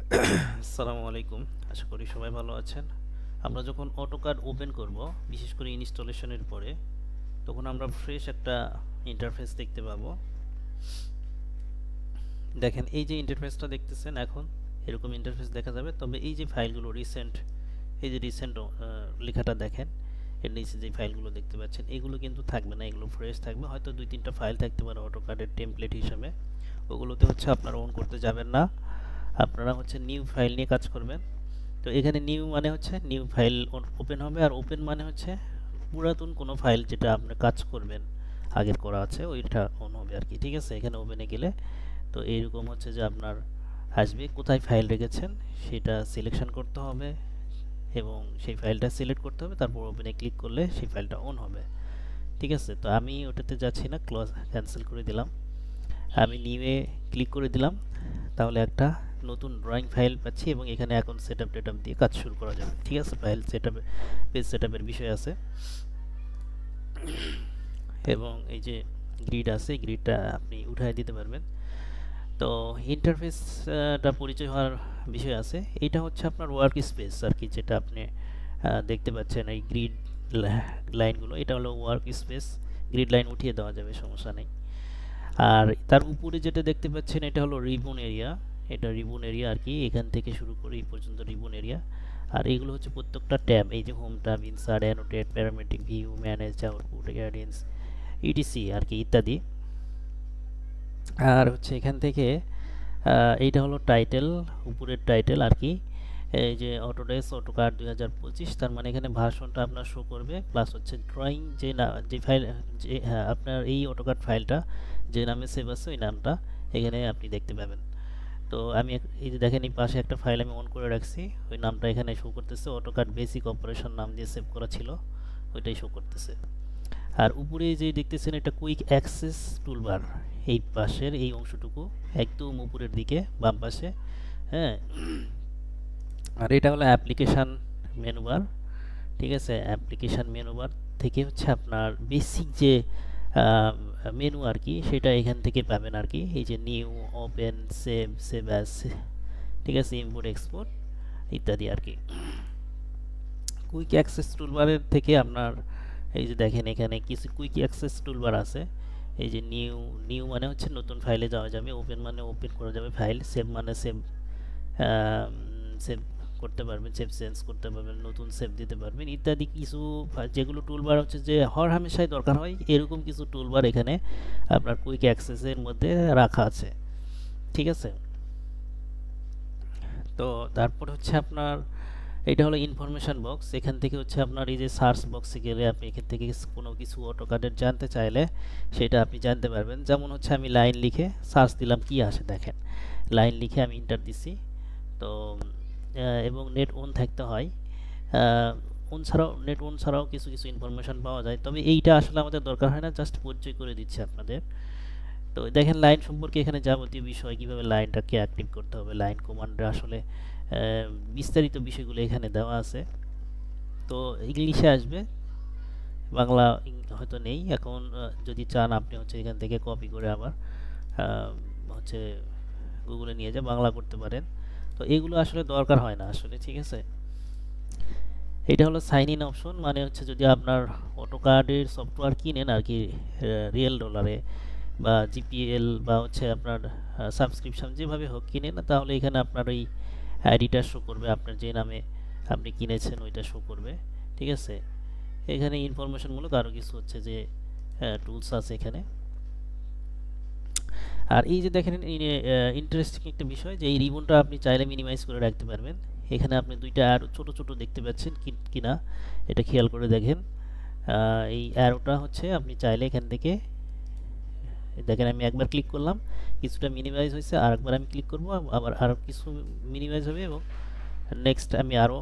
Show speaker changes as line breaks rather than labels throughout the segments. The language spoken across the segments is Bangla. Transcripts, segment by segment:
আসসালামু আলাইকুম। আশা করি সবাই ভালো আছেন। আমরা যখন অটোক্যাড ওপেন করব, বিশেষ করে ইনস্টলেশনের পরে, তখন আমরা ফ্রেশ একটা ইন্টারফেস দেখতে পাবো। দেখেন এই যে ইন্টারফেসটা দেখতেছেন এখন, এরকম ইন্টারফেস দেখা যাবে। তবে এই যে ফাইলগুলো রিসেন্ট, এই যে রিসেন্ট লেখাটা দেখেন, এর নিচে যে ফাইলগুলো দেখতে পাচ্ছেন, এগুলো কিন্তু থাকবে না, এগুলো ফ্রেশ থাকবে। হয়তো 2-3টা ফাইল থাকতে পারে অটোক্যাডের টেমপ্লেট হিসাবে। ওগুলোতে হচ্ছে আপনারা অন করতে যাবেন না, আপনারা হচ্ছে নিউ ফাইল নিয়ে কাজ করবেন। তো এখানে নিউ মানে হচ্ছে নিউ ফাইল ওপেন হবে, আর ওপেন মানে হচ্ছে পুরাতন কোনো ফাইল যেটা আপনি কাজ করবেন আগের করা আছে ওইটা অন হবে আর কি। ঠিক আছে, এখানে ওপেনে গেলে তো এইরকম হচ্ছে যে আপনার আসবে, কোথায় ফাইল রেখেছেন সেটা সিলেকশন করতে হবে এবং সেই ফাইলটা সিলেক্ট করতে হবে, তারপর ওপেনে ক্লিক করলে সেই ফাইলটা অন হবে। ঠিক আছে, তো আমি ওটাতে যাচ্ছি না, ক্লোজ ক্যান্সেল করে দিলাম। আমি নিউয়ে ক্লিক করে দিলাম, তাহলে একটা নতুন ড্রয়িং ফাইল পাচ্ছি এবং এখানে এখন সেটআপ টেটআপ দিয়ে কাজ শুরু করা যাবে। ঠিক আছে, ফাইল সেটআপ, পেজ সেটআপের বিষয় আছে এবং এই যে গ্রিড আছে, গ্রিডটা আপনি উঠায় দিতে পারবেন। তো ইন্টারফেসটা পরিচয় হওয়ার বিষয় আছে। এইটা হচ্ছে আপনার ওয়ার্ক স্পেস আর কি, যেটা আপনি দেখতে পাচ্ছেন এই গ্রিড লাইনগুলো, এটা হলো ওয়ার্ক স্পেস। গ্রিড লাইন উঠিয়ে দেওয়া যাবে, সমস্যা নেই। আর তার উপরে যেটা দেখতে পাচ্ছেন এটা হলো রিবন এরিয়া। এটা রিবন এরিয়া আর কি, এখান থেকে শুরু করে এই পর্যন্ত রিবন এরিয়া। আর এগুলো হচ্ছে প্রত্যেকটা ট্যাব, এই যে home tab, insert, annotate, parametric view, manage, output, guidance, etc আর কি ইত্যাদি। আর হচ্ছে এখান থেকে এইটা হলো টাইটেল, উপরের টাইটেল আর কি। এই যে অটোডেস্ক অটোকাড 2025, তার মানে এখানে ভার্সনটা আপনার শো করবে, প্লাস হচ্ছে ড্রয়িং যে না যে ফাইল, যে হ্যাঁ আপনার এই অটোকাড ফাইলটা যে নামে সেভ আছে ওই নামটা এখানে আপনি দেখতে পাবেন। তো আমি এই যে দেখেন এই পাশে একটা ফাইল আমি অন করে রাখছি, ওই নামটা এখানে শো করতেছে, অটোকাড বেসিক অপারেশন নাম দিয়ে সেভ করা ছিল, ওইটাই শো করতেছে। আর উপরে যে দেখতেছেন এটা কুইক অ্যাক্সেস টুলবার, এই পাশের এই অংশটুকু একদম উপরের দিকে বাম পাশে। হ্যাঁ, আর এটা হলো অ্যাপ্লিকেশান মেনুবার। ঠিক আছে, অ্যাপ্লিকেশান মেনুবার থেকে হচ্ছে আপনার বেসিক যে মেনু আর কি, সেটা এখান থেকে পাবেন আর কি। এই যে new, open, save, save as, ঠিক আছে, ইম্পোর্ট, এক্সপোর্ট ইত্যাদি আর কি। কুইক অ্যাক্সেস টুলবারের থেকে আপনার এই যে দেখেন এখানে কিছু কুইক অ্যাক্সেস টুলবার আছে। এই যে নিউ, নিউ মানে হচ্ছে নতুন ফাইলে যাওয়া যাবে, ওপেন মানে ওপেন করা যাবে ফাইল, সেভ মানে সেভ, সেভ করতে পারবেন, সেভ চেঞ্জ করতে পারবেন, নতুন সেভ দিতে পারবেন ইত্যাদি কিছু যেগুলো টুলবার হচ্ছে যে হর হামেশাই দরকার হয়, এরকম কিছু টুলবার এখানে আপনার কুইক অ্যাক্সেসের মধ্যে রাখা আছে। ঠিক আছে, তো তারপর হচ্ছে আপনার এটা হলো ইনফরমেশন বক্স। এখান থেকে হচ্ছে আপনার এই যে সার্চ বক্সে গেলে আপনি এখান থেকে কোনো কিছু অটোকাডের জানতে চাইলে সেটা আপনি জানতে পারবেন। যেমন হচ্ছে আমি লাইন লিখে সার্চ দিলাম, কি আসে দেখেন, লাইন লিখে আমি ইন্টার দিছি। তো এবং নেট অন থাকতে হয়। অন ছাড়াও, নেট অন ছাড়াও কিছু কিছু ইনফরমেশন পাওয়া যায়, তবে এইটা আসলে আমাদের দরকার হয় না, জাস্ট পরিচয় করে দিচ্ছে আপনাদের। তো দেখেন লাইন সম্পর্কে এখানে যাবতীয় বিষয়, কিভাবে লাইনটাকে অ্যাক্টিভ করতে হবে, লাইন কমান্ডে আসলে বিস্তারিত বিষয়গুলো এখানে দেওয়া আছে। তো ইংলিশে আসবে, বাংলা হয়তো নেই এখন। যদি চান আপনি হচ্ছে এখান থেকে কপি করে আবার আহ, হচ্ছে গুগলে নিয়ে যা বাংলা করতে পারেন। তো এগুলো আসলে দরকার হয় না আসলে। ঠিক আছে, এটা হলো সাইন ইন অপশন, মানে হচ্ছে যদি আপনার অটোকার্ডের সফটওয়্যার কিনেন আর কি রিয়েল ডলারে বা জিপিএল বা হচ্ছে আপনার সাবস্ক্রিপশন যেভাবে হোক কিনে না, তাহলে এখানে আপনার ওই আইডিটা শো করবে, আপনার যে নামে আপনি কিনেছেন ওইটা শো করবে। ঠিক আছে, এখানে ইনফরমেশনমূলক আরও কিছু হচ্ছে যে টুলস আছে এখানে। আর এই যে দেখেন ইন্টারেস্টিং একটা বিষয়, যে এই রিবনটা আপনি চাইলে মিনিমাইজ করে রাখতে পারবেন। এখানে আপনি দুইটা আরও ছোট ছোট দেখতে পাচ্ছেন কিনা এটা খেয়াল করে দেখেন। এই অ্যারোটা হচ্ছে আপনি চাইলে এখান থেকে দেখেন, আমি একবার ক্লিক করলাম কিছুটা মিনিমাইজ হয়েছে, আর একবার আমি ক্লিক করব আবার আরও কিছু মিনিমাইজ হবে, এবং নেক্সট আমি আরও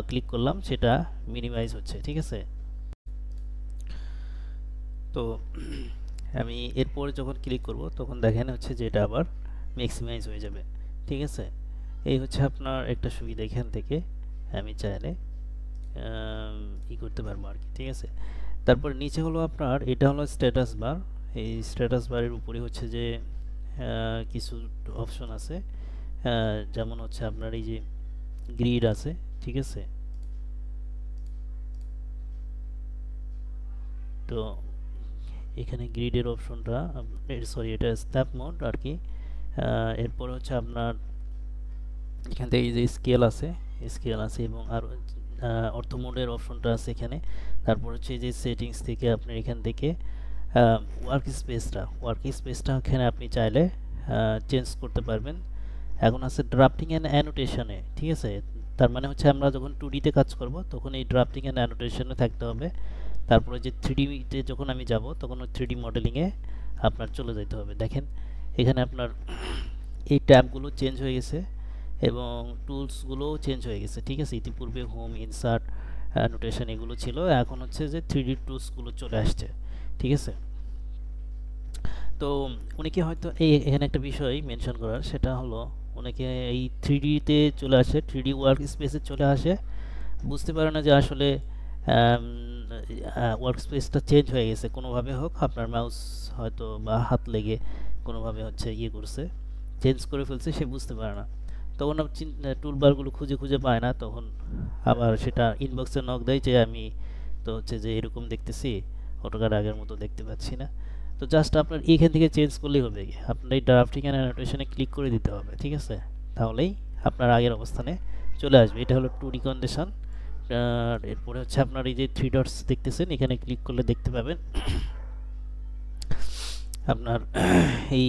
ক্লিক করলাম সেটা মিনিমাইজ হচ্ছে। ঠিক আছে, তো আমি এরপরে যখন ক্লিক করব তখন দেখেন হচ্ছে যে এটা আবার ম্যাক্সিমাইজ হয়ে যাবে। ঠিক আছে, এই হচ্ছে আপনার একটা সুবিধা, এখান থেকে আমি চাইলে ই করতে পারবো আর কি। ঠিক আছে, তারপর নিচে হলো আপনার এটা হলো স্ট্যাটাস বার। এই স্ট্যাটাস বারের উপরে হচ্ছে যে কিছু অপশন আছে, যেমন হচ্ছে আপনার এই যে গ্রিড আছে, ঠিক আছে। তো এখানে গ্রিডের অপশনটা, সরি এটা স্ন্যাপ মোড আর কি। এরপর হচ্ছে আপনার এখান থেকে এই যে স্কেল আছে এবং আর অর্থ মোডের অপশনটা আছে এখানে। তারপর হচ্ছে এই যে সেটিংস থেকে আপনি এখান থেকে ওয়ার্ক স্পেসটা এখানে আপনি চাইলে চেঞ্জ করতে পারবেন। এখন আছে ড্রাফটিং অ্যান্ড অ্যানোটেশনে, ঠিক আছে। তার মানে হচ্ছে আমরা যখন 2D তে কাজ করব তখন এই ড্রাফটিং অ্যান্ড অ্যানোটেশনে থাকতে হবে। তারপরে যে 3D-তে যখন আমি যাব তখন ওই 3D মডেলিংয়ে আপনার চলে যেতে হবে। দেখেন এখানে আপনার এই ট্যাবগুলো চেঞ্জ হয়ে গেছে এবং টুলসগুলোও চেঞ্জ হয়ে গেছে, ঠিক আছে। ইতিপূর্বে হোম, ইনসার্ট, নোটেশন এগুলো ছিল, এখন হচ্ছে যে 3D টুলসগুলো চলে আসছে, ঠিক আছে। তো অনেকে হয়তো এখানে একটা বিষয় মেনশন করার, সেটা হলো অনেকে এই 3D-তে চলে আসে, 3D ওয়ার্ক স্পেসে চলে আসে, বুঝতে পারে না যে আসলে ওয়ার্ক স্পেসটা চেঞ্জ হয়ে গেছে কোনোভাবে হোক, আপনার মাউস হয়তো বা হাত লেগে কোনোভাবে হচ্ছে করছে, চেঞ্জ করে ফেলছে, সে বুঝতে পারে না। তখন টুলবারগুলো খুঁজে খুঁজে পায় না, তখন আবার সেটা ইনবক্সে নক দেয় যে আমি তো হচ্ছে যে এরকম দেখতেছি, অটোক্যাড আগের মতো দেখতে পাচ্ছি না। তো জাস্ট আপনার এইখান থেকে চেঞ্জ করলেই হবে, আপনার এই ড্রাফটিং অ্যান্ড অ্যানোটেশনে ক্লিক করে দিতে হবে, ঠিক আছে। তাহলেই আপনার আগের অবস্থানে চলে আসবে। এটা হলো 2D কন্ডিশন। এরপরে হচ্ছে আপনার এই যে 3 ডটস দেখতেছেন, এখানে ক্লিক করলে দেখতে পাবেন আপনার এই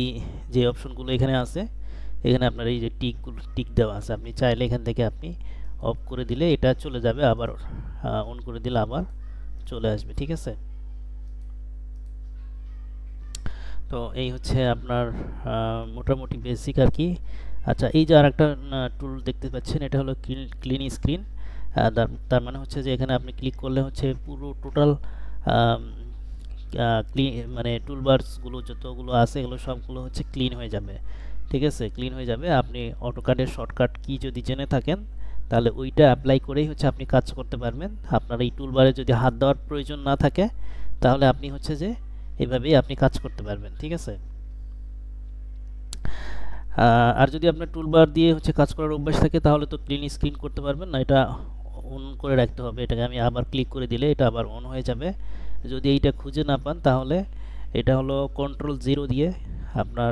যে অপশনগুলো এখানে আছে, এখানে আপনার এই যে টিক দেওয়া আছে, আপনি চাইলে এখান থেকে আপনি অফ করে দিলে এটা চলে যাবে, আবার অন করে দিলে আবার চলে আসবে, ঠিক আছে। তো এই হচ্ছে আপনার মোটামুটি বেসিক আর কি। আচ্ছা, এই যে আরেকটা টুল দেখতে পাচ্ছেন, এটা হলো ক্লিন স্ক্রিন। তার মানে হচ্ছে যে এখানে আপনি ক্লিক করলে হচ্ছে পুরো টোটাল মানে টুলবারসগুলো যতগুলো আছে এগুলো সবগুলো হচ্ছে ক্লিন হয়ে যাবে, ঠিক আছে। ক্লিন হয়ে যাবে। আপনি অটোক্যাডের শর্টকাট কি যদি জেনে থাকেন তাহলে ওইটা অ্যাপ্লাই করেই হচ্ছে আপনি কাজ করতে পারবেন। আপনার এই টুলবারে যদি হাত দেওয়ার প্রয়োজন না থাকে তাহলে আপনি হচ্ছে যে এভাবেই আপনি কাজ করতে পারবেন, ঠিক আছে। আর যদি আপনার টুলবার দিয়ে হচ্ছে কাজ করার অভ্যাস থাকে তাহলে তো ক্লিন স্ক্রিন করতে পারবেন না, এটা অন করে রাখতে হবে। এটাকে আমি আবার ক্লিক করে দিলে এটা আবার অন হয়ে যাবে। যদি এইটা খুঁজে না পান তাহলে এটা হলো Ctrl 0 দিয়ে আপনার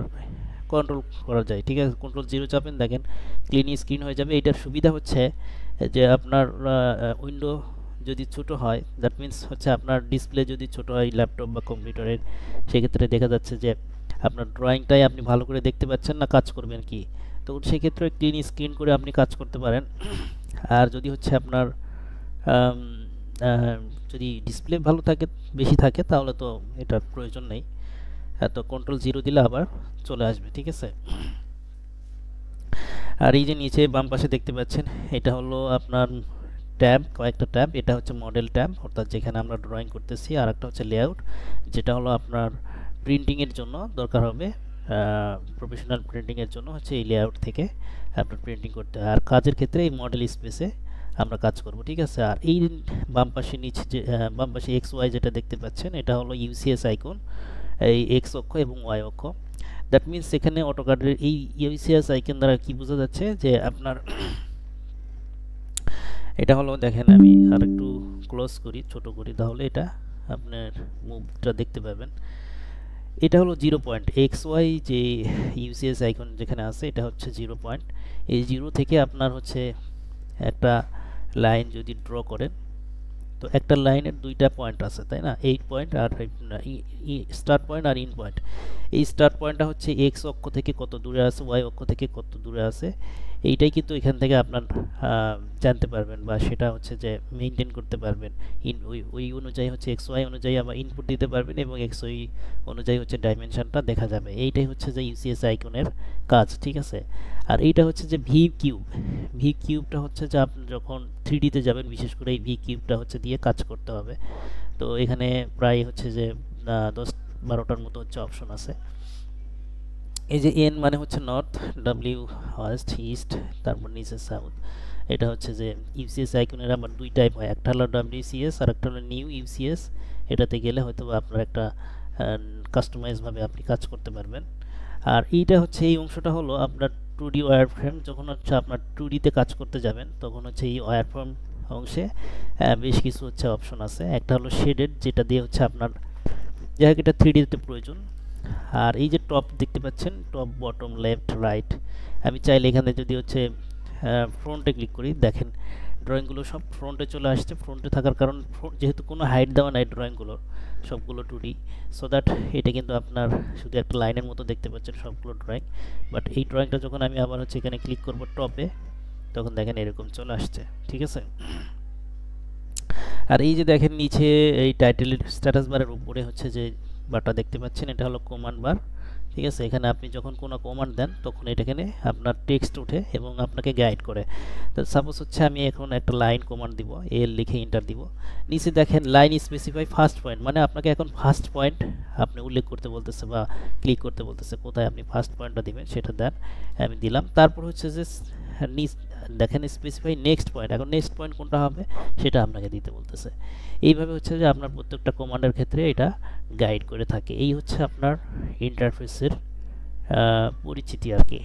কন্ট্রোল করা যায়, ঠিক আছে। Ctrl 0 চাপেন, দেখেন ক্লিন স্ক্রিন হয়ে যাবে। এটার সুবিধা হচ্ছে যে আপনার উইন্ডো যদি ছোট হয়, দ্যাট মিন্স হচ্ছে আপনার ডিসপ্লে যদি ছোট হয় ল্যাপটপ বা কম্পিউটারের, সেক্ষেত্রে দেখা যাচ্ছে যে আপনার ড্রয়িংটাই আপনি ভালো করে দেখতে পাচ্ছেন না, কাজ করবেন কি। তো সেক্ষেত্রে ক্লিন স্ক্রিন করে আপনি কাজ করতে পারেন। আর যদি হচ্ছে আপনার আম, আহ, যদি ডিসপ্লে ভালো থাকে, বেশি থাকে, তাহলে তো এটার প্রয়োজন নেই। তো Ctrl 0 দিলে আবার চলে আসবে, ঠিক আছে। আর এই যে নিচে বাম পাশে দেখতে পাচ্ছেন, এটা হলো আপনার ট্যাব, কয়েকটা ট্যাব। এটা হচ্ছে মডেল ট্যাব, অর্থাৎ যেখানে আমরা ড্রয়িং করতেছি। আর একটা হচ্ছে লেআউট, যেটা হলো আপনার প্রিন্টিংয়ের জন্য দরকার হবে। প্রফেশনাল প্রিন্টিংয়ের জন্য হচ্ছে এই লেআউট থেকে আপনার প্রিন্টিং করতে হয়। আর কাজের ক্ষেত্রে এই মডেল স্পেসে আমরা কাজ করব, ঠিক আছে। আর এই বাম পাশে নিচে যে বাম পাশে XY যেটা দেখতে পাচ্ছেন, এটা হলো ইউসিএস আইকন, এই এক্স অক্ষ এবং ওয়াই অক্ষ। দ্যাট মিন্স এখানে অটোক্যাডের এই ইউসিএস আইকন দ্বারা কি বোঝা যাচ্ছে যে আপনার এটা হলো, দেখেন আমি আর একটু ক্লোজ করি, ছোট করি, তাহলে এটা আপনার মুভটা দেখতে পাবেন। এটা হলো 0 পয়েন্ট, XY যে ইউসিএস আইকন যেখানে আছে এটা হচ্ছে 0 পয়েন্ট। এই 0 থেকে আপনার হচ্ছে একটা লাইন যদি ড্র করেন, তো একটা লাইনের দুইটা পয়েন্ট আছে, তাই না? 8 পয়েন্ট আর স্টার্ট পয়েন্ট আর ইন পয়েন্ট। এই স্টার্ট পয়েন্টটা হচ্ছে এক্স অক্ষ থেকে কত দূরে আছে, ওয়াই অক্ষ থেকে কত দূরে আছে, এইটাই কিন্তু এখান থেকে আপনার জানতে পারবেন, বা সেটা হচ্ছে যে মেনটেন করতে পারবেন। ওই অনুযায়ী হচ্ছে এক্স ওয়াই অনুযায়ী আবার ইনপুট দিতে পারবেন এবং এক্স ওয়াই অনুযায়ী হচ্ছে ডাইমেনশনটা দেখা যাবে। এইটাই হচ্ছে যে ইউসিএস আইকনের কাজ, ঠিক আছে। আর এইটা হচ্ছে যে ভি কিউবটা হচ্ছে যে আপনি যখন 3D-তে যাবেন, বিশেষ করে এই ভি কিউবটা হচ্ছে দিয়ে কাজ করতে হবে। তো এখানে প্রায় হচ্ছে যে 10-12টার মতো হচ্ছে অপশন আছে। এই যে এন মানে হচ্ছে নর্থ, ডাব্লিউ ওয়েস্ট, ইস্ট, তারপর নিচে সাউথ। এটা হচ্ছে যে ইউসিএস আইকনের আবার দুই টাইপ হয়, একটা হলো WCS আর একটা হলো নিউ ইউসিএস। এটাতে গেলে হয়তো আপনার একটা কাস্টমাইজভাবে আপনি কাজ করতে পারবেন। আর এইটা হচ্ছে এই অংশটা হলো আপনার 2D ওয়্যারফ্রেম, যখন হচ্ছে আপনার 2D তে কাজ করতে যাবেন তখন হচ্ছে এই ওয়্যারফ্রেম অংশে বেশ কিছু হচ্ছে অপশন আছে। একটা হলো শেডেড, যেটা দিয়ে হচ্ছে আপনার যাই হোক এটা 3D তে প্রয়োজন। আর এই যে টপ দেখতে পাচ্ছেন, টপ বটম লেফট রাইট, আমি চাইলে এখানে যদি হচ্ছে ফ্রন্টে ক্লিক করি, দেখেন ড্রয়িংগুলো সব ফ্রন্টে চলে আসছে। ফ্রন্টে থাকার কারণ যেহেতু কোনো হাইট দেওয়া নাই ড্রয়িংগুলোর, সবগুলো 2D, সো দ্যাট এটা কিন্তু আপনার শুধু একটা লাইনের মতো দেখতে পাচ্ছেন সবগুলো ড্রয়িং। বাট এই ড্রয়িংটা যখন আমি আবার হচ্ছে এখানে ক্লিক করব টপে, তখন দেখেন এরকম চলে আসছে। ঠিক আছে, আর এই যে দেখেন নিচে এই টাইটেলের স্ট্যাটাস বারের উপরে হচ্ছে যে বারটা দেখতে পাচ্ছেন, এটা হলো কমান্ড বার। ঠিক আছে, এখানে আপনি যখন কোনো কমান্ড দেন তখন এখানে আপনার টেক্সট ওঠে এবং আপনাকে গাইড করে। তো সাপোজ হচ্ছে আমি এখন একটা লাইন কমান্ড দিব, এল লিখে এন্টার দিব। নিচে দেখেন লাইন স্পেসিফাই ফার্স্ট পয়েন্ট, মানে আপনাকে এখন ফার্স্ট পয়েন্ট আপনি উল্লেখ করতে বলতেছে বা ক্লিক করতে বলতেছে, কোথায় আপনি ফার্স্ট পয়েন্টটা দিবেন সেটা দেন। আমি দিলাম। তারপর হচ্ছে যে দেখেন স্পেসিফাই নেক্সট পয়েন্ট, এখন নেক্সট পয়েন্ট কোনটা হবে সেটা আপনাকে দিতে বলতেছে। এইভাবে হচ্ছে যে আপনার প্রত্যেকটা কমান্ডের ক্ষেত্রে এটা গাইড করে থাকে। এই হচ্ছে আপনার ইন্টারফেসের পরিচিতি আর কি।